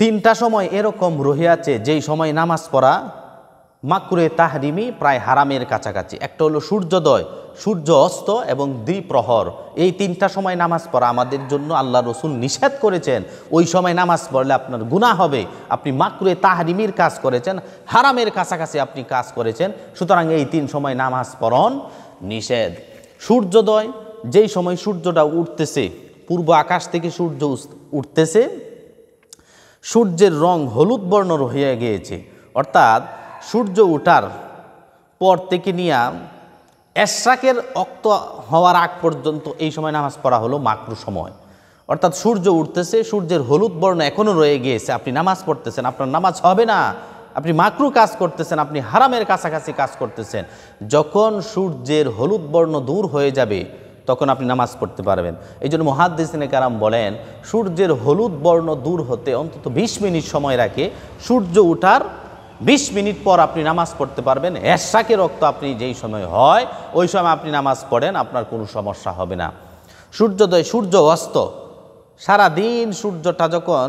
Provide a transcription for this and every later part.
তিনটা সময় এরকম রহিয়াছে যেই সময় নামাজ পড়া মাকরুহে তাহরিমি, প্রায় হারামের কাছাকাছি। একটা হলো সূর্যোদয়, সূর্য অস্ত এবং দ্বিপ্রহর। এই তিনটা সময় নামাজ পড়া আমাদের জন্য আল্লাহ রসুল নিষেধ করেছেন। ওই সময় নামাজ পড়লে আপনার গুনাহ হবে, আপনি মাকরুহে তাহরিমির কাজ করেছেন, হারামের কাছাকাছি আপনি কাজ করেছেন। সুতরাং এই তিন সময় নামাজ পড়ন নিষেধ। সূর্যোদয়, যেই সময় সূর্যটা উঠতেছে, পূর্ব আকাশ থেকে সূর্য উঠতেছে, সূর্যের রং হলুদ বর্ণ হয়ে গিয়েছে, অর্থাৎ সূর্য ওঠার পর থেকে নিয়ে এশরাকের অক্ত হওয়ার আগ পর্যন্ত এই সময় নামাজ পড়া হলো মাকরু সময়। অর্থাৎ সূর্য উঠতেছে, সূর্যের হলুদ বর্ণ এখনও রয়ে গিয়েছে, আপনি নামাজ পড়তেছেন, আপনার নামাজ হবে না, আপনি মাকরু কাজ করতেছেন, আপনি হারামের কাছাকাছি কাজ করতেছেন। যখন সূর্যের হলুদ বর্ণ দূর হয়ে যাবে তখন আপনি নামাজ পড়তে পারবেন। এই জন্য মুহাদ্দিসিনে কেরাম বলেন, সূর্যের হলুদ বর্ণ দূর হতে অন্তত 20 মিনিট সময় রাখে, সূর্য ওঠার 20 মিনিট পর আপনি নামাজ পড়তে পারবেন। এশরাকের রক্ত আপনি যেই সময় হয় ওই সময় আপনি নামাজ পড়েন, আপনার কোনো সমস্যা হবে না। সূর্যোদয়, সূর্য অস্ত, সারাদিন সূর্যটা যখন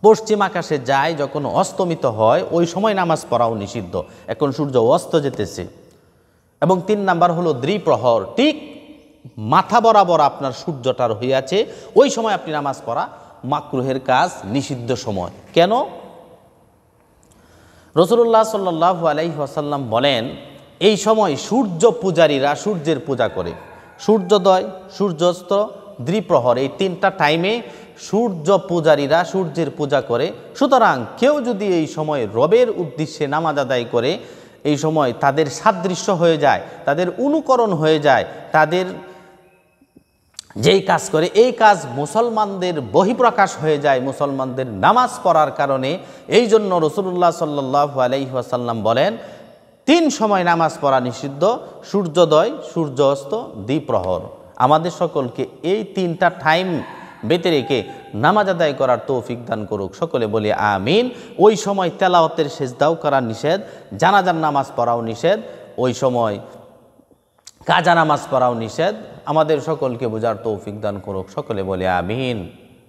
পশ্চিম আকাশে যায়, যখন অস্তমিত হয়, ওই সময় নামাজ পড়াও নিষিদ্ধ। এখন সূর্য অস্ত যেতেছে। এবং 3 নাম্বার হলো দ্বিপ্রহর, ঠিক মাথা বরাবর আপনার সূর্যটা হইয়াছে, ওই সময় আপনি নামাজ পড়া মাকরুহের কাজ, নিষিদ্ধ সময়। কেন? রাসূলুল্লাহ সাল্লাল্লাহু আলাইহি ওয়াসাল্লাম বলেন, এই সময় সূর্য পূজারীরা সূর্যের পূজা করে। সূর্যোদয়, সূর্যাস্ত, দ্বিপ্রহর, এই 3টা টাইমে সূর্য পূজারীরা সূর্যের পূজা করে। সুতরাং কেউ যদি এই সময় রবের উদ্দেশ্যে নামাজ আদায় করে, এই সময় তাদের সাদৃশ্য হয়ে যায়, তাদের অনুকরণ হয়ে যায়, তাদের যেই কাজ করে এই কাজ মুসলমানদের বহিঃপ্রকাশ হয়ে যায় মুসলমানদের নামাজ পড়ার কারণে। এই জন্য রাসূলুল্লাহ সাল্লাল্লাহু আলাইহি ওয়াসাল্লাম বলেন, 3 সময় নামাজ পড়া নিষিদ্ধ: সূর্যোদয়, সূর্য অস্ত, দ্বিপ্রহর। আমাদের সকলকে এই 3টা টাইম বেঁধে রেখে নামাজ আদায় করার তৌফিক দান করুক, সকলে বলি আমিন। ওই সময় তেলাওয়াতের সেজদাও করা নিষেধ, জানাজার নামাজ পড়াও নিষেধ, ওই সময় কাজা নামাজ পড়াও নিষেধ। আমাদের সকলকে বোঝার তৌফিক দান করুক, সকলে বলে আমিন।